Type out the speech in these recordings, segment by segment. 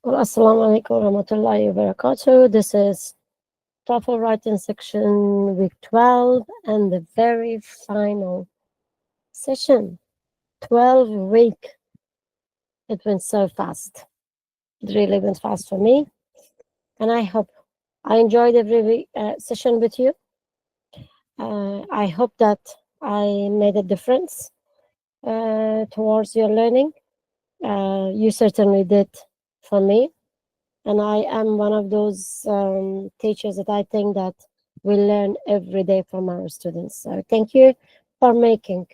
Well, Assalamu alaikum warahmatullahi wabarakatuh. This is TOEFL writing section week 12 and the very final session. 12 week. It went so fast. It really went fast for me. And I hope I enjoyed every session with you. I hope that I made a difference towards your learning. You certainly did for me. And I am one of those teachers that I think that we learn every day from our students. So thank you for making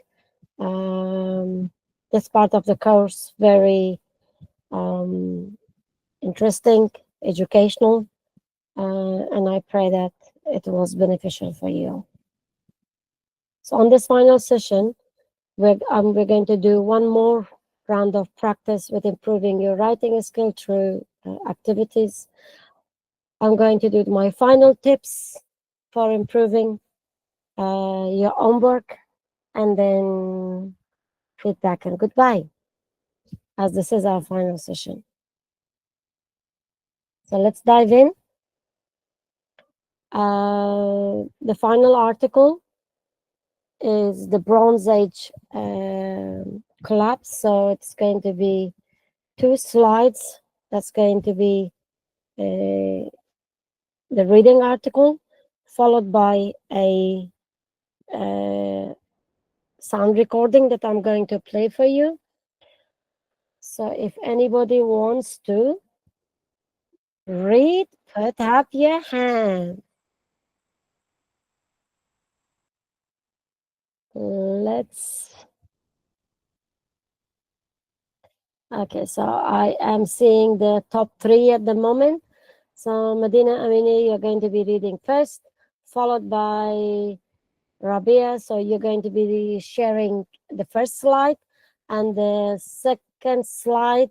this part of the course very interesting, educational, and I pray that it was beneficial for you. So on this final session, we're going to do one more round of practice with improving your writing skill through activities. I'm going to do my final tips for improving your homework, and then feedback and goodbye, as this is our final session. So let's dive in. The final article is the Bronze Age collapse. So it's going to be 2 slides. That's going to be the reading article, followed by a sound recording that I'm going to play for you. So if anybody wants to read, put up your hand. Let's. Okay, so I am seeing the top 3 at the moment. So Medina Amini, you're going to be reading first, followed by Rabia. So you're going to be sharing the first slide, and the second slide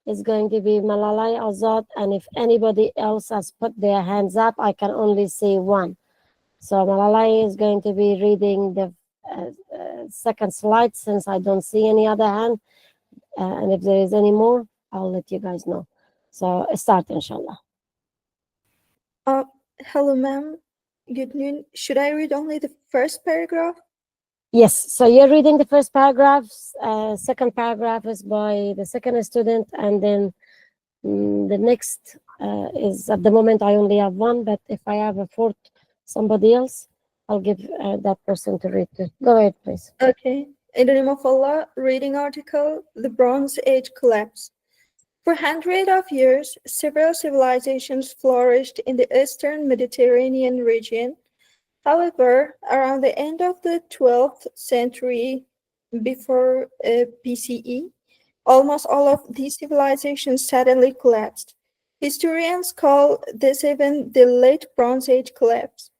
is going to be Malalai Azad. And if anybody else has put their hands up, I can only see one. So Malalai is going to be reading the second slide, since I don't see any other hand. And if there is any more, I'll let you guys know. So start, inshallah. Hello, ma'am. Good noon. Should I read only the first paragraph? Yes, so you're reading the first paragraph. Second paragraph is by the second student, and then the next is, at the moment, I only have one, but if I have a fourth, somebody else, I'll give that person to read it. Go ahead, please. Okay. In the name of Allah, reading article, The Bronze Age Collapse. For hundreds of years, several civilizations flourished in the eastern Mediterranean region. However, around the end of the 12th century before BCE, almost all of these civilizations suddenly collapsed. Historians call this event the Late Bronze Age collapse.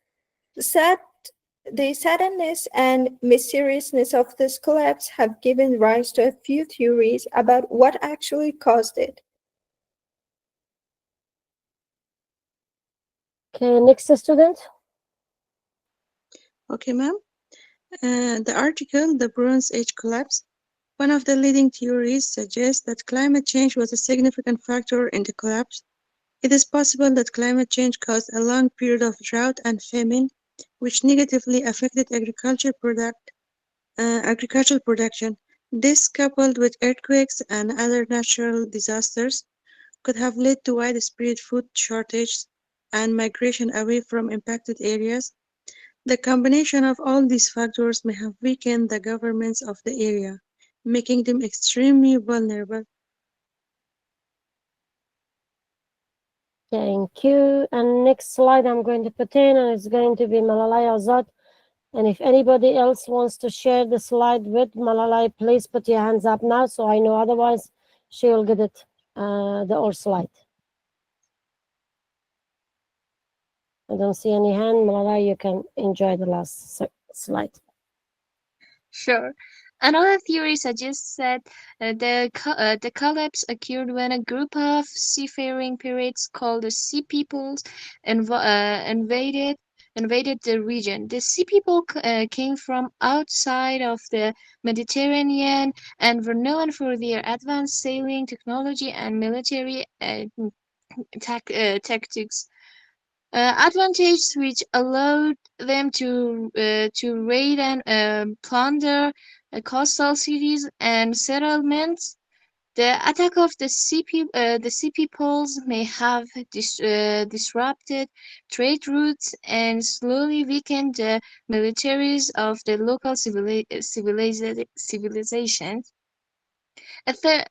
The suddenness and mysteriousness of this collapse have given rise to a few theories about what actually caused it. Okay, next student. Okay, ma'am. The article, The Bronze Age Collapse. One of the leading theories suggests that climate change was a significant factor in the collapse. It is possible that climate change caused a long period of drought and famine, which negatively affected agricultural production. This, coupled with earthquakes and other natural disasters, could have led to widespread food shortages and migration away from impacted areas. The combination of all these factors may have weakened the governments of the area, making them extremely vulnerable. Thank you. And next slide I'm going to put in, and it's going to be Malalai Azad. And if anybody else wants to share the slide with Malalai, please put your hands up now, so I know. Otherwise, she will get it, the old slide. I don't see any hand. Malalai, you can enjoy the last slide. Sure. Another theory suggests that the collapse occurred when a group of seafaring pirates called the Sea Peoples invaded invaded the region. The sea people came from outside of the Mediterranean and were known for their advanced sailing technology and military tactics. Advantages which allowed them to raid and plunder coastal cities and settlements. The attack of the sea peoples may have disrupted trade routes and slowly weakened the militaries of the local civilizations. A third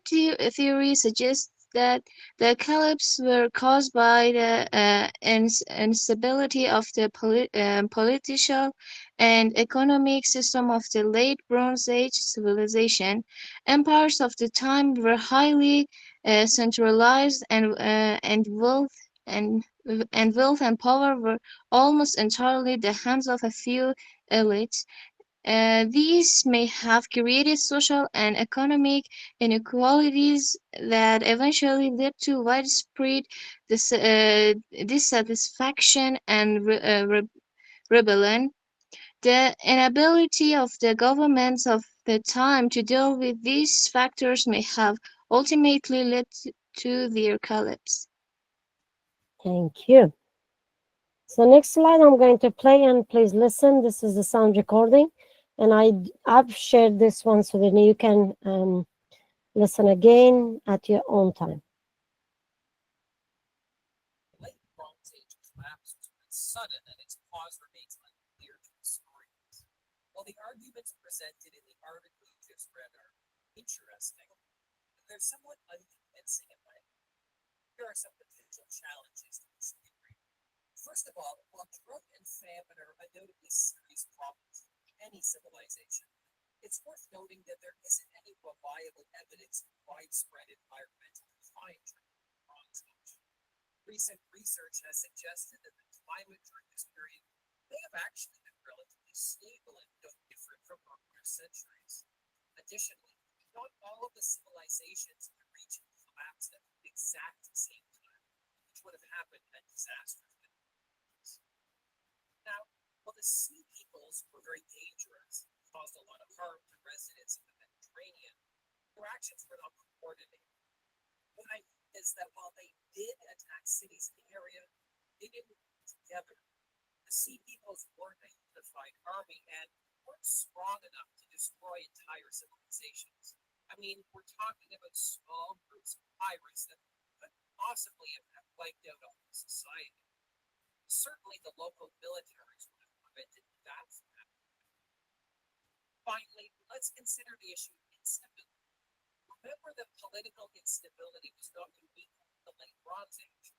theory suggests that the collapse were caused by the instability of the political and economic system of the late Bronze Age civilization. Empires of the time were highly centralized, and wealth and power were almost entirely the hands of a few elites. These may have created social and economic inequalities that eventually led to widespread dissatisfaction and rebellion. The inability of the governments of the time to deal with these factors may have ultimately led to their collapse. Thank you. So next slide I'm going to play, and please listen. This is the sound recording, and I've shared this one so that you can listen again at your own time. Late Bronze Age collapse was sudden and its cause remains unclear to historians. While the arguments presented in the article you just read are interesting, they're somewhat unconvincing in my opinion. Here are some potential challenges to this theory. First of all, while drought and famine are undoubtedly serious problems in any civilization, it's worth noting that there isn't any reliable evidence of widespread environmental decline during the Bronze Age. Recent research has suggested that the climate during this period may have actually been relatively stable and no different from earlier centuries. Additionally, not all of the civilizations in the region collapsed at the exact same time, which would have happened had disasters been. Now, while the sea peoples were very dangerous and caused a lot of harm to residents of the Mediterranean, their actions were not coordinated. What I mean is that while they did attack cities in the area, they didn't work together. The sea peoples weren't a unified army and weren't strong enough to destroy entire civilizations. I mean, we're talking about small groups of pirates that could possibly have wiped out a whole society. Certainly, the local militaries would have prevented that from happening. Finally, let's consider the issue of instability. Remember that political instability was not unique to the late Bronze Age.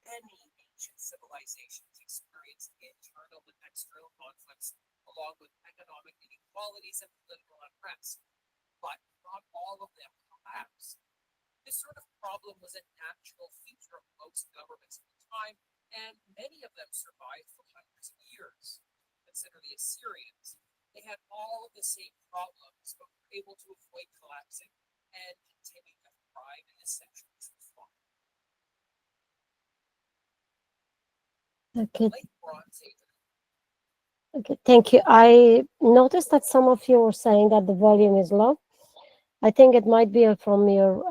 Many ancient civilizations experienced internal and external conflicts, along with economic inequalities and political unrest. But not all of them collapsed. This sort of problem was a natural feature of most governments at the time, and many of them survived for hundreds of years. Consider the Assyrians. They had all of the same problems, but were able to avoid collapsing and continue to thrive in the centuries that followed. Okay. Late Bronze Age. Okay, thank you. I noticed that some of you were saying that the volume is low. I think it might be from your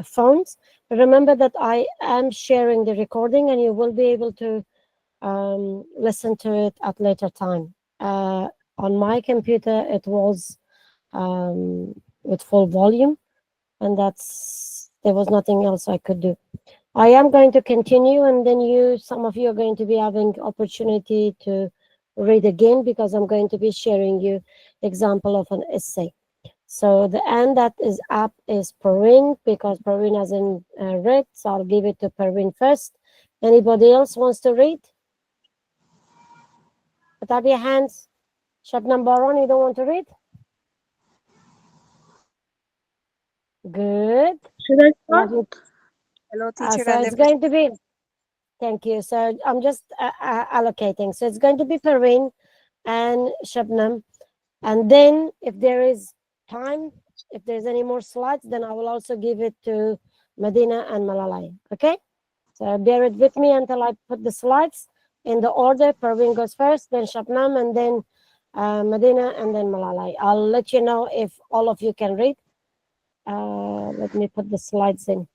phones. But remember that I am sharing the recording, and you will be able to listen to it at later time. On my computer, it was with full volume, and there was nothing else I could do. I am going to continue, and then some of you are going to be having opportunity to read again, because I'm going to be sharing you example of an essay. So the hand that is up is Perrine, because Perrine hasn't read, so I'll give it to Perrine first. Anybody else wants to read? Put up your hands. Shabnam Baron, you don't want to read? Good. Should I start? Lovely. Hello, teacher. So it's going to be, thank you. So I'm just allocating. So it's going to be Perrine and Shabnam. And then if there is time, if there's any more slides, then I will also give it to Medina and Malalai. Okay? So bear it with me until I put the slides. in the order. Parveen goes first, then Shabnam, and then Medina, and then Malala. I'll let you know if all of you can read. Let me put the slides in.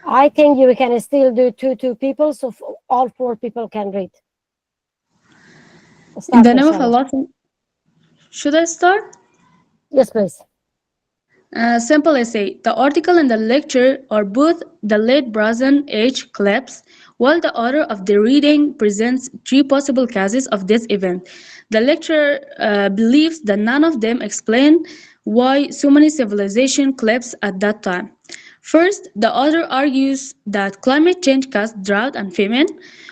I think you can still do two people, so all 4 people can read. In Start the with name of Shabnam. Allah, should I start? Yes, please. Simple essay. The article and the lecture are both the late Brazilian age collapse, while the author of the reading presents 3 possible causes of this event. The lecturer believes that none of them explain why so many civilizations collapsed at that time. First, the author argues that climate change caused drought and famine,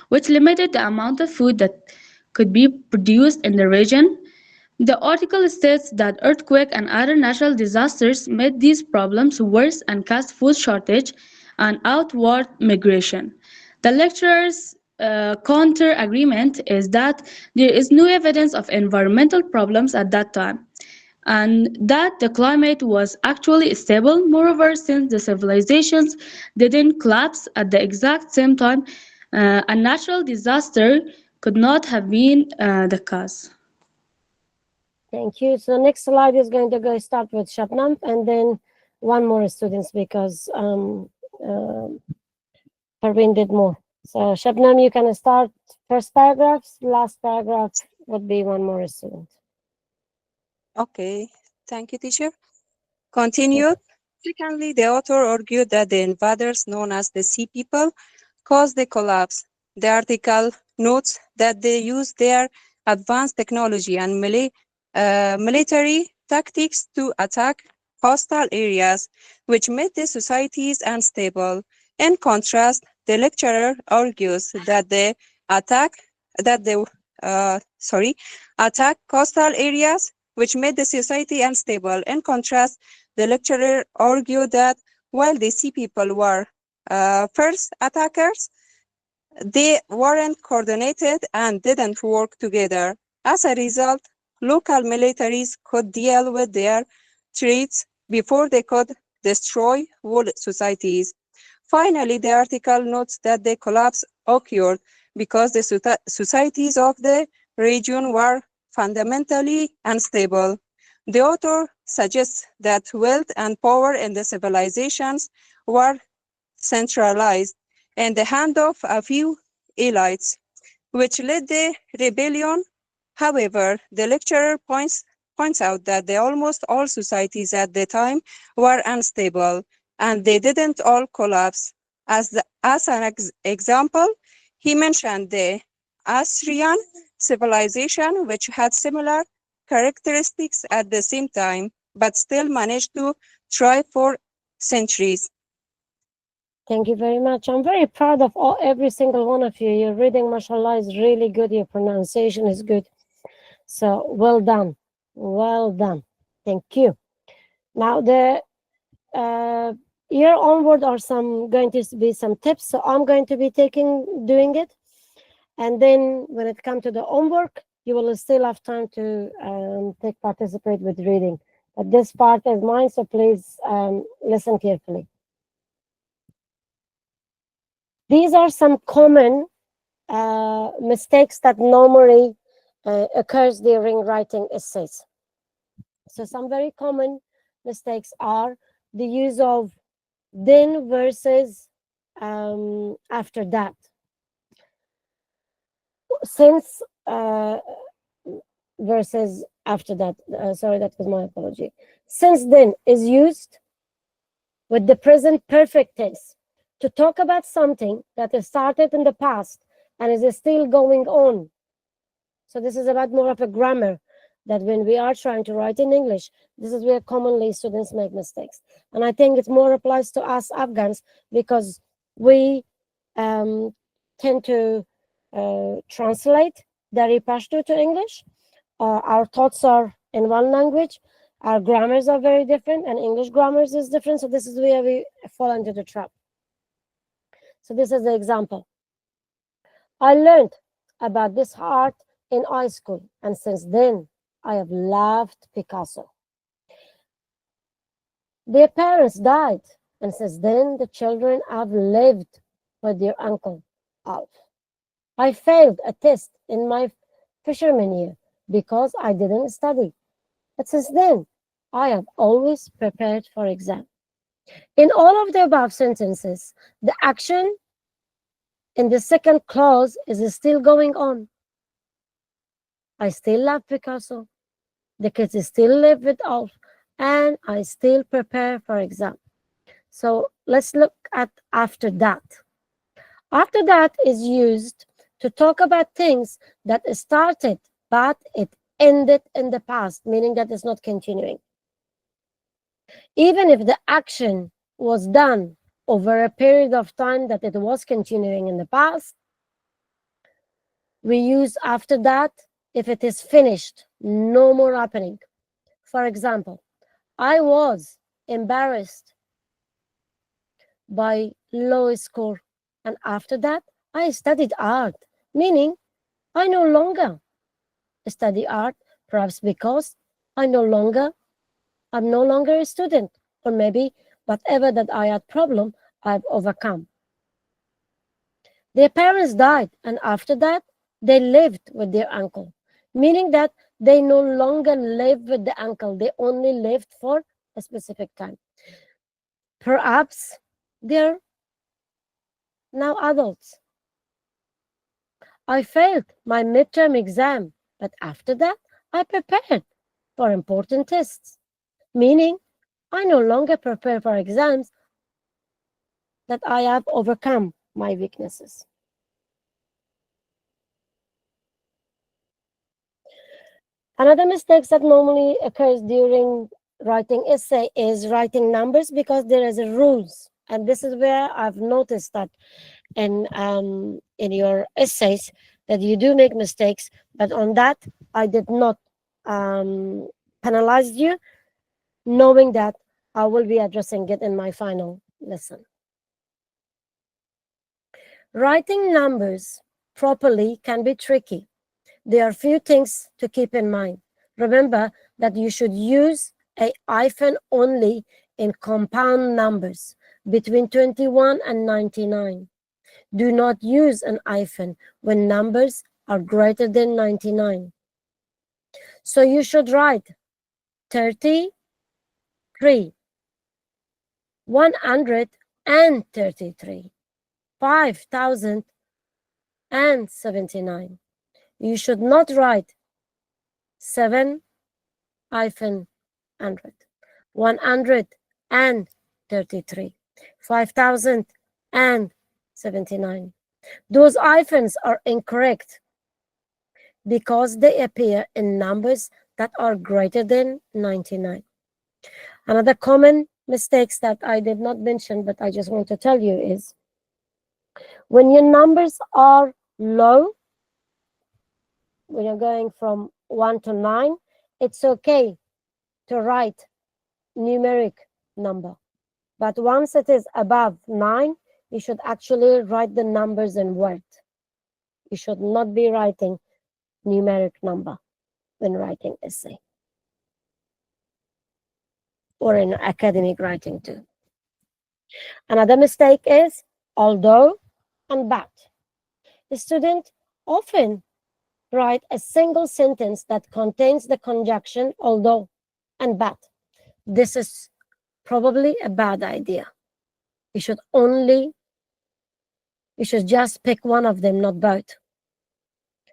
which limited the amount of food that could be produced in the region. The article states that earthquake and other natural disasters made these problems worse and caused food shortage and outward migration. The lecturer's counter argument is that there is no evidence of environmental problems at that time, and that the climate was actually stable. Moreover, since the civilizations didn't collapse at the exact same time, a natural disaster could not have been the cause. Thank you. So next slide is going to go start with Shabnam, and then 1 more students, because Parveen did more. So Shabnam, you can start first paragraphs. Last paragraph would be 1 more student. Okay, thank you, teacher. Continued. Secondly, the author argued that the invaders, known as the Sea People, caused the collapse. The article notes that they used their advanced technology and military tactics to attack coastal areas, which made the societies unstable. In contrast, the lecturer argues that the attack attack coastal areas, which made the society unstable. In contrast, the lecturer argued that while the Sea People were first attackers, they weren't coordinated and didn't work together. As a result, local militaries could deal with their threats before they could destroy whole societies. Finally, the article notes that the collapse occurred because the societies of the region were fundamentally unstable. The author suggests that wealth and power in the civilizations were centralized in the hand of a few elites, which led the rebellion. However, the lecturer points out that almost all societies at the time were unstable and they didn't all collapse. As an example, he mentioned the Assyrian civilization, which had similar characteristics at the same time, but still managed to thrive for centuries. Thank you very much. I'm very proud of every single one of you. Your reading, mashallah, is really good. Your pronunciation is good. So well done. Well done. Thank you. Now the here onward are going to be some tips. So I'm going to be doing it. And then when it comes to the homework, you will still have time to participate with reading. But this part is mine, so please listen carefully. These are some common mistakes that normally occurs during writing essays. So some very common mistakes are the use of then versus after that. Since versus after that. Sorry, that was my apology. Since then is used with the present perfect tense to talk about something that has started in the past and is still going on. So this is about more of a grammar that when we are trying to write in English, this is where commonly students make mistakes. And I think it more applies to us Afghans because we tend to translate Dari Pashto to English. Our thoughts are in one language. Our grammars are very different and English grammars is different. So this is where we fall into the trap. So this is the example. I learned about this art in high school, and since then, I have loved Picasso. Their parents died, and since then, the children have lived with your uncle, Alf. I failed a test in my fisherman year because I didn't study. But since then, I have always prepared for exam. In all of the above sentences, the action in the second clause is still going on. I still love Picasso. The kids still live with Alf, and I still prepare for exam. So let's look at after that. After that is used to talk about things that started but it ended in the past, meaning that it's not continuing. Even if the action was done over a period of time that it was continuing in the past, we use after that if it is finished, no more happening. For example, I was embarrassed by low score, and after that, I studied art, meaning I no longer study art, perhaps because I'm no longer a student, or maybe whatever that I had problem, I've overcome. Their parents died, and after that, they lived with their uncle, meaning that they no longer live with the uncle, they only lived for a specific time. Perhaps they're now adults. I failed my midterm exam, but after that, I prepared for important tests, meaning I no longer prepare for exams, that I have overcome my weaknesses. Another mistake that normally occurs during writing essay is writing numbers because there is a rules. And this is where I've noticed that in your essays that you do make mistakes, but on that I did not penalize you, knowing that I will be addressing it in my final lesson. Writing numbers properly can be tricky. There are few things to keep in mind. Remember that you should use a hyphen only in compound numbers between 21 and 99. Do not use an hyphen when numbers are greater than 99. So you should write 33, 133, 5,079. You should not write 7 hyphen 100, 133, 5,079. Those hyphens are incorrect because they appear in numbers that are greater than 99. Another common mistakes that I did not mention, but I just want to tell you is when your numbers are low, when you're going from 1 to 9, it's okay to write numeric number. But once it is above 9, you should actually write the numbers in word. You should not be writing numeric number when writing essay or in academic writing too. Another mistake is although and but. The student often write a single sentence that contains the conjunction although and but. This is probably a bad idea. You should just pick one of them, not both.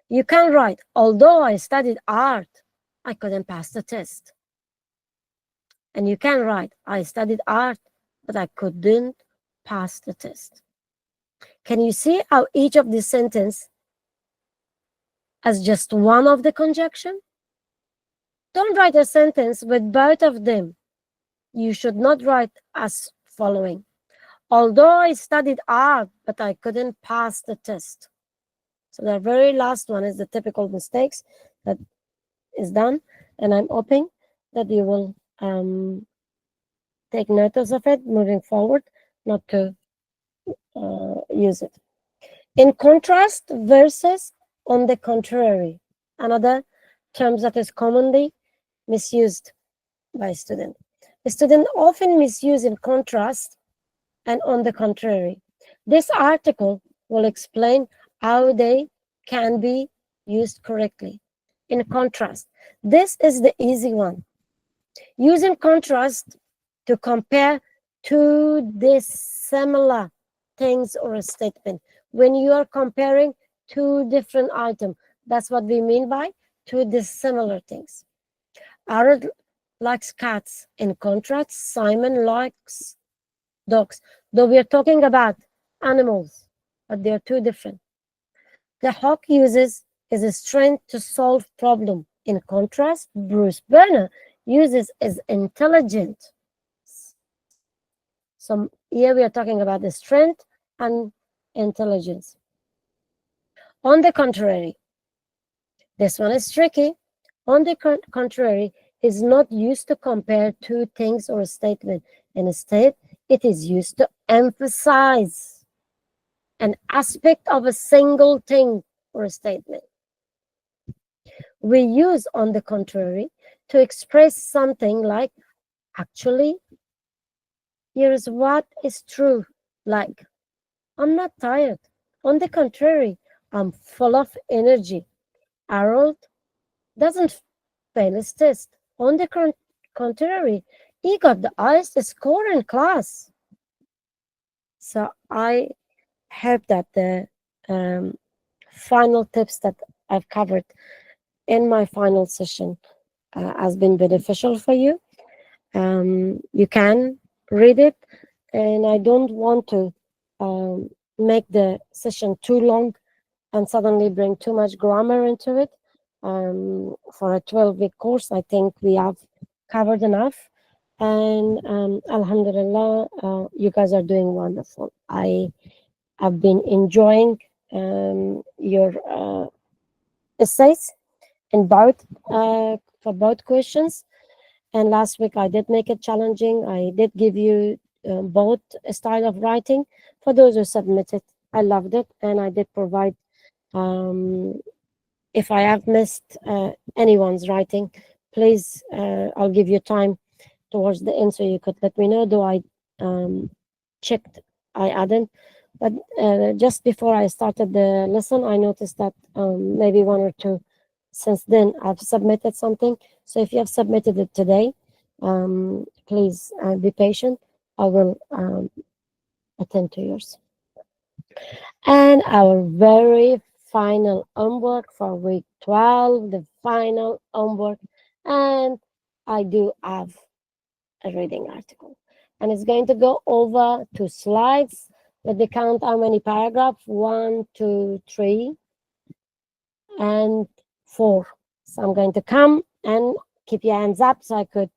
You can write, although I studied art, I couldn't pass the test. And you can write, I studied art, but I couldn't pass the test. Can you see how each of these sentences has just one of the conjunction? Don't write a sentence with both of them. You should not write as following. Although I studied art, but I couldn't pass the test. So the very last one is the typical mistakes that is done. And I'm hoping that you will take notice of it moving forward, not to use it. In contrast versus on the contrary, another term that is commonly misused by students. The student often misuse in contrast and on the contrary. This article will explain how they can be used correctly. In contrast, this is the easy one. Using contrast to compare two dissimilar things or a statement. When you are comparing two different items, that's what we mean by two dissimilar things. Aaron likes cats. In contrast, Simon likes dogs. Though we are talking about animals, but they are two different. The hawk uses his strength to solve problem. In contrast, Bruce Banner uses his intelligence. So here we are talking about the strength and intelligence. On the contrary, this one is tricky. On the contrary, is not used to compare two things or a statement. Instead, it is used to emphasize an aspect of a single thing or a statement. We use on the contrary to express something like, actually, here is what is true, like, I'm not tired. On the contrary, I'm full of energy. Harold doesn't fail his test. On the contrary, he got the highest score in class. So I hope that the final tips that I've covered in my final session has been beneficial for you. You can read it, and I don't want to make the session too long and suddenly bring too much grammar into it. For a 12-week course, I think we have covered enough. And Alhamdulillah, you guys are doing wonderful. I have been enjoying your essays in both for both questions. And last week I did make it challenging. I did give you both a style of writing for those who submitted. I loved it, and I did provide. If I have missed anyone's writing, please, I'll give you time towards the end so you could let me know. Though I checked, I hadn't. But just before I started the lesson, I noticed that maybe one or two since then I've submitted something. So if you have submitted it today, please be patient. I will attend to yours. And our very final homework for week 12, the final homework. And I do have a reading article. And it's going to go over 2 slides. Let me count how many paragraphs. 1, 2, 3, and 4. So I'm going to come and keep your hands up so I could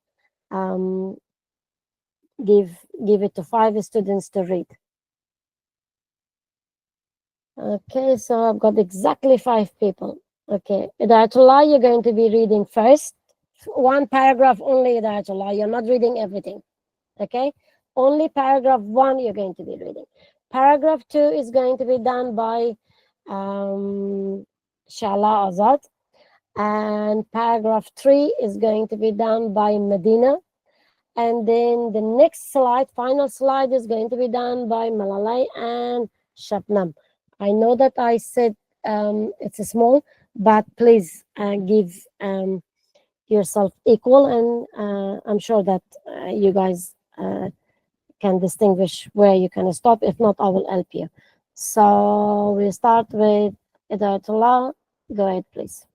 give it to 5 students to read. Okay, so I've got exactly 5 people. Okay, Hidayatullah, you're going to be reading first. 1 paragraph only, Hidayatullah. You're not reading everything. Okay, only paragraph 1 you're going to be reading. Paragraph 2 is going to be done by Shala Azad. And paragraph 3 is going to be done by Medina. And then the next slide, final slide, is going to be done by Malalai and Shabnam. I know that I said it's a small, but please give yourself equal, and I'm sure that you guys can distinguish where you can stop. If not, I will help you. So we start with Hidayatullah. Go ahead, please.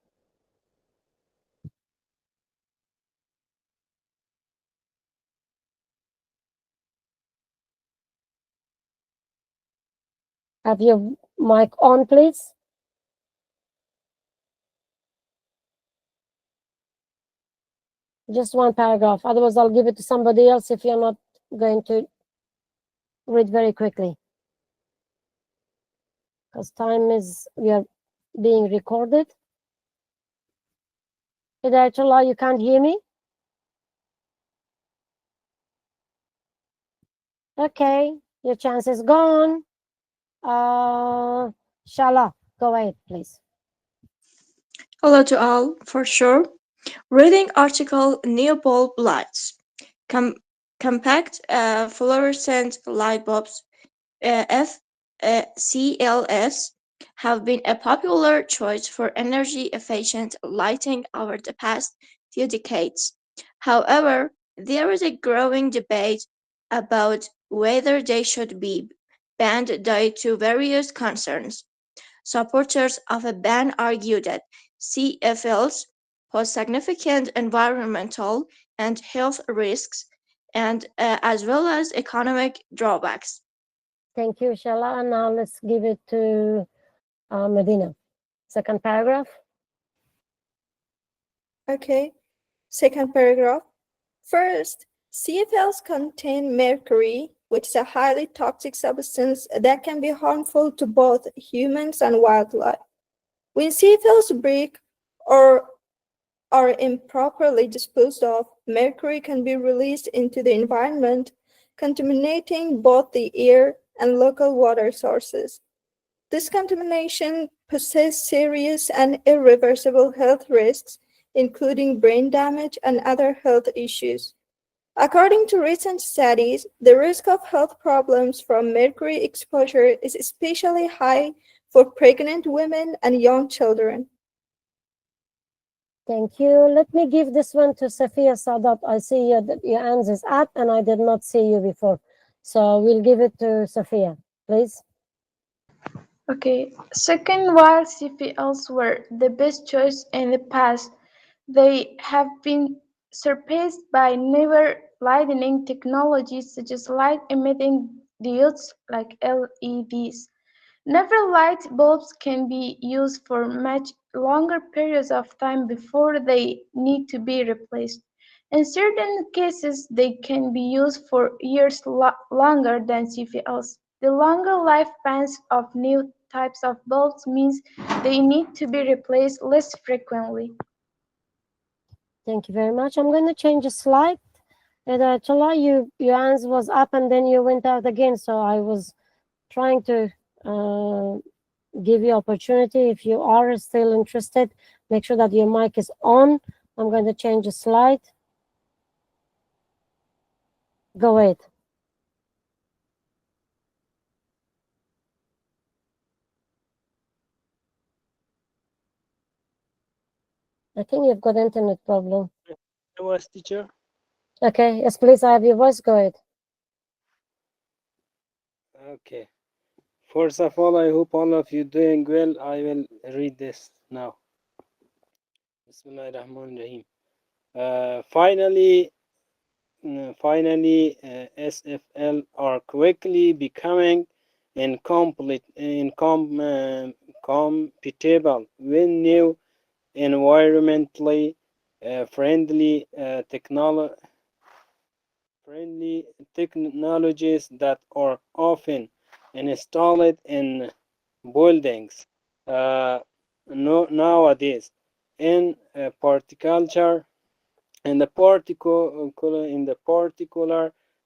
Have your mic on, please. Just 1 paragraph. Otherwise, I'll give it to somebody else if you're not going to read very quickly. Because we are being recorded. Hidayatullah, you can't hear me? Okay, your chance is gone. Shala, go ahead, please. Hello to all, for sure. Reading article Neobulb lights. Compact fluorescent light bulbs, CLS have been a popular choice for energy-efficient lighting over the past few decades. However, there is a growing debate about whether they should be banned due to various concerns. Supporters of a ban argue that CFLs pose significant environmental and health risks, and as well as economic drawbacks. Thank you, Shala. And now let's give it to Medina. Second paragraph. Okay, second paragraph. First, CFLs contain mercury, which is a highly toxic substance that can be harmful to both humans and wildlife. When CFLs break or are improperly disposed of, mercury can be released into the environment, contaminating both the air and local water sources. This contamination poses serious and irreversible health risks, including brain damage and other health issues. According to recent studies, the risk of health problems from mercury exposure is especially high for pregnant women and young children. Thank you. Let me give this one to Safia Sadat. I see that your hands is up and I did not see you before. So we'll give it to Safia, please. Okay, second, while CPLs were the best choice in the past, they have been surpassed by newer lighting technologies such as light-emitting diodes like LEDs. Never light bulbs can be used for much longer periods of time before they need to be replaced. In certain cases, they can be used for years longer than CPLs. The longer lifespans of new types of bulbs means they need to be replaced less frequently. Thank you very much. I'm going to change a slide. And Chala, your hands was up and then you went out again. So I was trying to give you opportunity. If you are still interested, make sure that your mic is on. I'm going to change the slide. Go ahead. I think you've got internet problem. Was teacher. Okay, yes, please, I have your voice. Go ahead. Okay. First of all, I hope all of you doing well. I will read this now. Bismillahirrahmanirrahim. Finally, SFL are quickly becoming compatible with new environmentally friendly technologies that are often installed in buildings nowadays. In particular,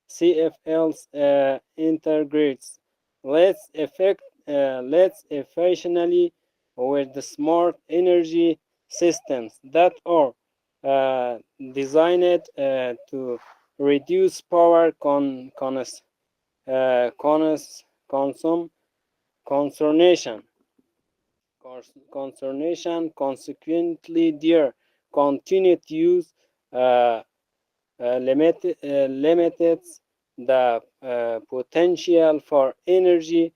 CFLs integrates less efficiently with the smart energy systems that are designed to reduce power consumption. Consequently, their continued use limits the potential for energy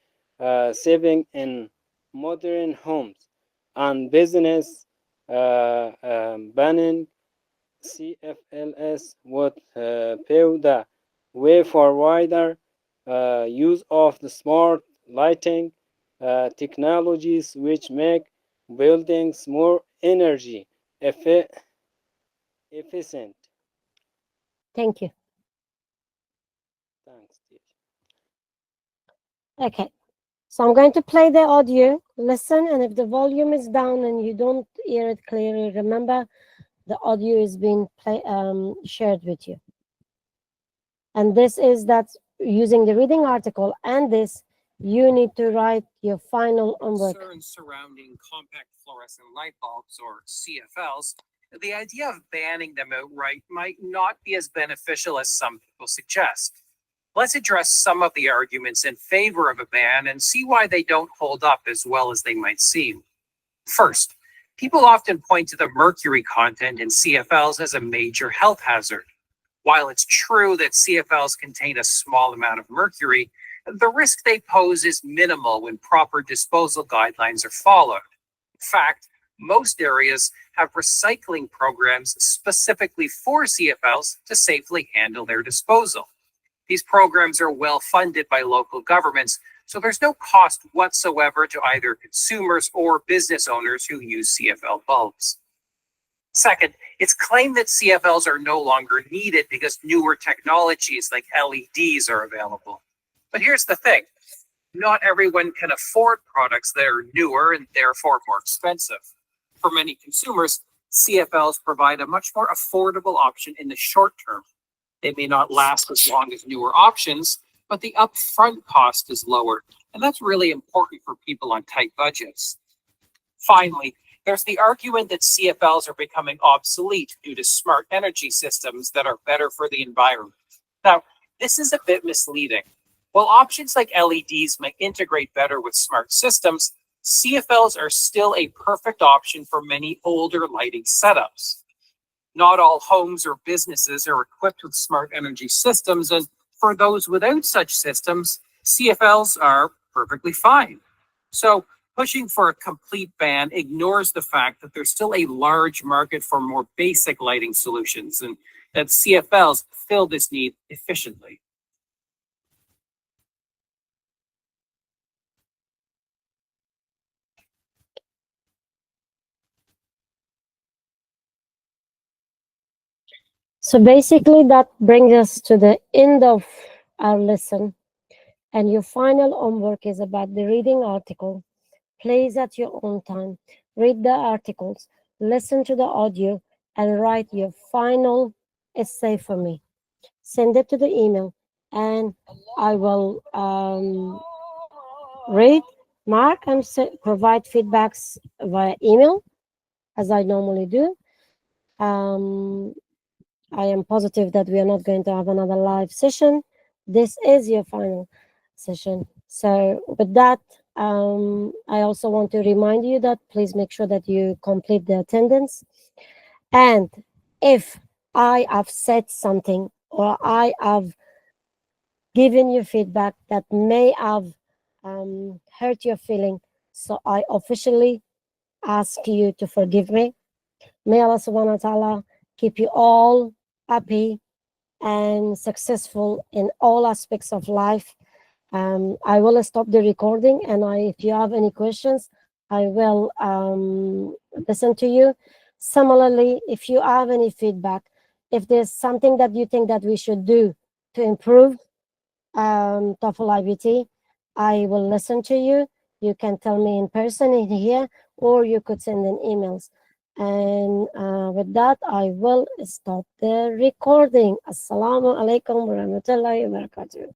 saving in modern homes and business. Banning CFLs would pave the way for wider use of the smart lighting technologies, which make buildings more energy efficient. Thank you. Thanks. Okay, so I'm going to play the audio. Listen, and if the volume is down and you don't hear it clearly, remember the audio is being shared with you. And this is that using the reading article and this, you need to write your final homework. Concerns surrounding compact fluorescent light bulbs, or CFLs, the idea of banning them outright might not be as beneficial as some people suggest. Let's address some of the arguments in favor of a ban and see why they don't hold up as well as they might seem. First, people often point to the mercury content in CFLs as a major health hazard. While it's true that CFLs contain a small amount of mercury, the risk they pose is minimal when proper disposal guidelines are followed. In fact, most areas have recycling programs specifically for CFLs to safely handle their disposal. These programs are well funded by local governments, so there's no cost whatsoever to either consumers or business owners who use CFL bulbs. Second, it's claimed that CFLs are no longer needed because newer technologies like LEDs are available. But here's the thing. Not everyone can afford products that are newer and therefore more expensive. For many consumers, CFLs provide a much more affordable option in the short term. They may not last as long as newer options, but the upfront cost is lower, and that's really important for people on tight budgets. Finally, there's the argument that CFLs are becoming obsolete due to smart energy systems that are better for the environment. Now, this is a bit misleading. While options like LEDs may integrate better with smart systems, CFLs are still a perfect option for many older lighting setups. Not all homes or businesses are equipped with smart energy systems, and for those without such systems, CFLs are perfectly fine. So, pushing for a complete ban ignores the fact that there's still a large market for more basic lighting solutions, and that CFLs fill this need efficiently. So basically, that brings us to the end of our lesson. And your final homework is about the reading article. Please, at your own time, read the articles, listen to the audio, and write your final essay for me. Send it to the email, and I will read, mark, and provide feedbacks via email, as I normally do. I am positive that we are not going to have another live session. This is your final session. So with that, I also want to remind you that please make sure that you complete the attendance. And if I have said something or I have given you feedback that may have hurt your feeling, so I officially ask you to forgive me. May Allah subhanahu wa ta'ala keep you all happy and successful in all aspects of life. I will stop the recording, and if you have any questions, I will listen to you. Similarly, if you have any feedback, if there's something that you think that we should do to improve TOEFL IBT, I will listen to you. You can tell me in person in here, or you could send in emails. And with that, I will stop the recording. Assalamu alaikum wa rahmatullahi wa barakatuh.